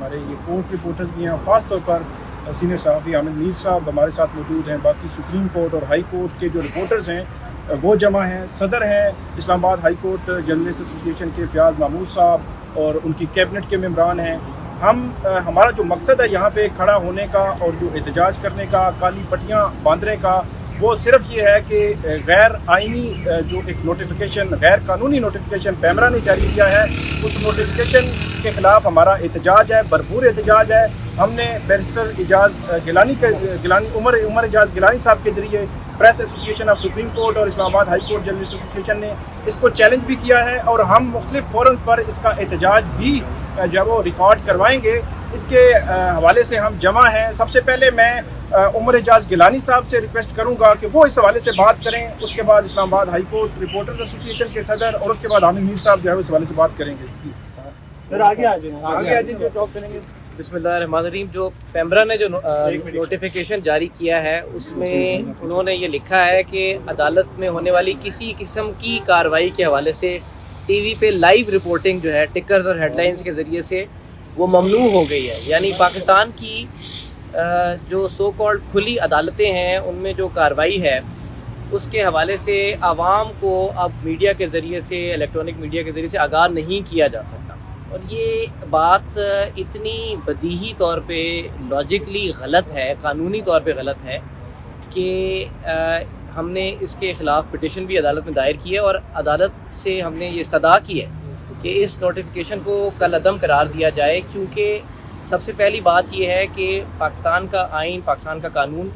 हमारे ये court reporters भी हैं, ख़ास तौर पर सीनियर सहाफ़ी आमिर मीर साहब हमारे साथ मौजूद हैं। बाकी सुप्रीम कोर्ट और हाई कोर्ट के जो रिपोर्टर्स हैं वो जमा हैं। सदर हैं Islamabad high court journalist association के फ़याज़ महमूद साहब और उनकी कैबिनेट के मेंबरान हैं। हमारा जो मकसद है यहाँ पे खड़ा होने का और जो एहतजाज करने का, काली पट्टियाँ बांधने का, वो सिर्फ ये है कि गैर आइनी जो एक नोटिफिकेशन, गैर कानूनी नोटिफिकेशन पैमरा ने जारी किया है, उस नोटिफिकेशन के ख़िलाफ़ हमारा एहतजाज है, भरपूर एहतजाज है। हमने बैरिस्टर उमर एजाज गिलानी साहब के ज़रिए press association of supreme court और Islamabad high court journalist association ने इसको चैलेंज भी किया है और हम मुख्तलिफ फोरम पर इसका एहतजाज भी जब वो रिकॉर्ड करवाएंगे। इसके हवाले से हम जमा हैं। सबसे पहले मैं उमर एजाज गिलानी साहब से रिक्वेस्ट करूंगा कि वो इस हवाले से बात करें, उसके बाद Islamabad high court reporters association के सदर और उसके बाद आमिर मीर साहब जो है इस हवाले से बात करेंगे। सर आगे आ जाए जो टॉप करेंगे। बिस्मिल्लाहिर्रहमानिर्रहीम। जो पैमरा ने जो नोटिफिकेशन जारी किया है उसमें उन्होंने ये लिखा है कि अदालत में होने वाली किसी किस्म की कार्रवाई के हवाले से टीवी पे लाइव रिपोर्टिंग जो है टिकर्स और हेडलाइंस के ज़रिए से वो ममनू हो गई है। यानी पाकिस्तान की जो सो कॉल्ड खुली अदालतें हैं उनमें जो कार्रवाई है उसके हवाले से आवाम को अब मीडिया के ज़रिए से, इलेक्ट्रॉनिक मीडिया के ज़रिए से आगाह नहीं किया जा सकता। और ये बात इतनी बदीही तौर पे लॉजिकली गलत है, कानूनी तौर पे गलत है कि हमने इसके ख़िलाफ़ पिटिशन भी अदालत में दायर की है और अदालत से हमने ये इस्तदा की है कि इस नोटिफिकेशन को कल अदम करार दिया जाए। क्योंकि सबसे पहली बात यह है कि पाकिस्तान का आइन, पाकिस्तान का कानून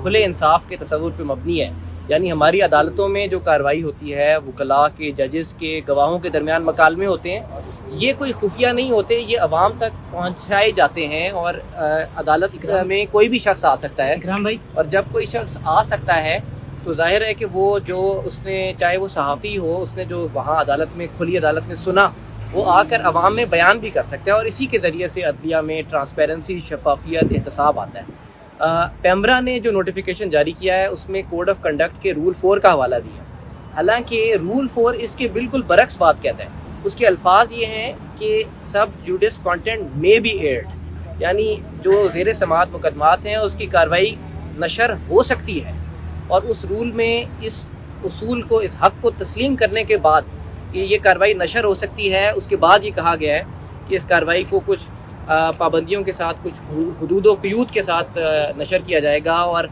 खुले इंसाफ के तसव्वुर पे मबनी है। यानी हमारी अदालतों में जो कार्रवाई होती है, वकला के, जजेस के, गवाहों के दरमियान मकालमे होते हैं, ये कोई खुफिया नहीं होते, ये अवाम तक पहुंचाए जाते हैं और अदालत में कोई भी शख्स आ सकता है। भाई, और जब कोई शख्स आ सकता है तो जाहिर है कि वो जो उसने, चाहे वो सहाफ़ी हो, उसने जो वहाँ अदालत में, खुली अदालत में सुना, वो आकर अवाम में बयान भी कर सकता है और इसी के ज़रिए से अदलिया में ट्रांसपेरेंसी, शफाफियत, एहतसाब आता है। पैमरा ने जो नोटिफिकेशन जारी किया है उसमें कोड ऑफ कंडक्ट के रूल 4 का हवाला दिया। हालांकि रूल 4 इसके बिल्कुल बरक्स बात कहता है। उसके अल्फाज ये हैं कि सब जुडिस कंटेंट में बी एयर्ड, यानी जो ज़ेर समाअत मुकदमात हैं उसकी कार्रवाई नशर हो सकती है। और उस रूल में इस उसूल को, इस हक़ को तस्लीम करने के बाद कि ये कार्रवाई नशर हो सकती है, उसके बाद ये कहा गया है कि इस कार्रवाई को कुछ पाबंदियों के साथ, कुछ हुदूद व क़यूद के साथ नशर किया जाएगा और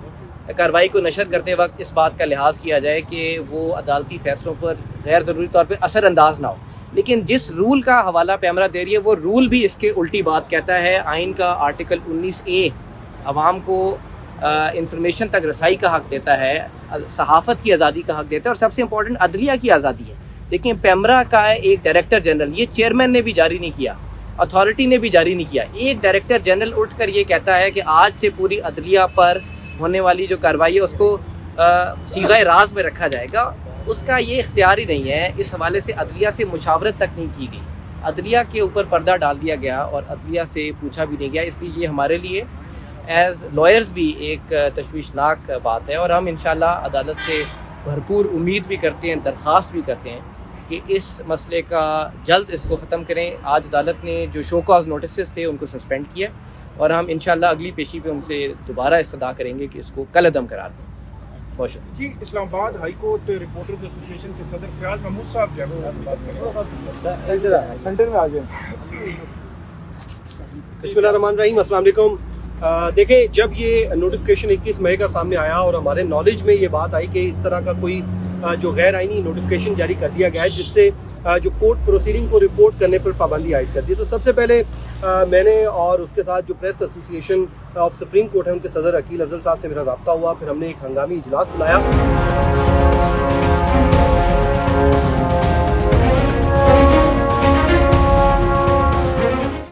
कार्रवाई को नशर करते वक्त इस बात का लिहाज किया जाए कि वो अदालती फ़ैसलों पर गैर ज़रूरी तौर पर असरअंदाज ना हो। लेकिन जिस रूल का हवाला पैमरा दे रही है वो रूल भी इसके उल्टी बात कहता है। आइन का आर्टिकल 19A आवाम को इंफॉर्मेशन तक रसाई का हक़ देता है, सहाफ़त की आज़ादी का हक़ देता है और सबसे इम्पोर्टेंट अदलिया की आज़ादी है। लेकिन पैमरा का एक डायरेक्टर जनरल, ये चेयरमैन ने भी जारी नहीं किया, अथॉरिटी ने भी जारी नहीं किया, एक डायरेक्टर जनरल उठकर ये कहता है कि आज से पूरी अदलिया पर होने वाली जो कार्रवाई है उसको सीगा राज में रखा जाएगा। उसका ये इख्तियार ही नहीं है। इस हवाले से अदलिया से मुशावरत तक नहीं की गई, अदलिया के ऊपर पर्दा डाल दिया गया और अदलिया से पूछा भी नहीं गया। इसलिए ये हमारे लिए एज़ लॉयर्स भी एक तशवीशनाक बात है और हम इंशाल्लाह अदालत से भरपूर उम्मीद भी करते हैं, दरख्वास्त भी करते हैं कि इस मसले का जल्द इसको ख़त्म करें। आज अदालत ने जो शो कॉज नोटिस थे उनको सस्पेंड किया और हम इंशाल्लाह अगली पेशी पे उनसे दोबारा इस्तदा करेंगे कि इसको कल अदम करार दें। बहुत शुक्रिया जी। Islamabad high court reporters association के सदर फ़याज़ महमूद साहब जो है वो बात करेंगे। सेंटर में आ जाए। बिस्मिल्लाहिर्रहमानिर्रहीम, अस्सलाम वालेकुम। देखें, जब ये नोटिफिकेशन 21 मई का सामने आया और हमारे नॉलेज में ये बात आई कि इस तरह का कोई जो गैर आइनी नोटिफिकेशन जारी कर दिया गया है जिससे जो कोर्ट प्रोसीडिंग को रिपोर्ट करने पर पाबंदी आयद कर दी, तो सबसे पहले मैंने और उसके साथ जो press association of supreme court है उनके सदर अकील अफजल साहब से मेरा रब्ता हुआ। फिर हमने एक हंगामी इजलास बुलाया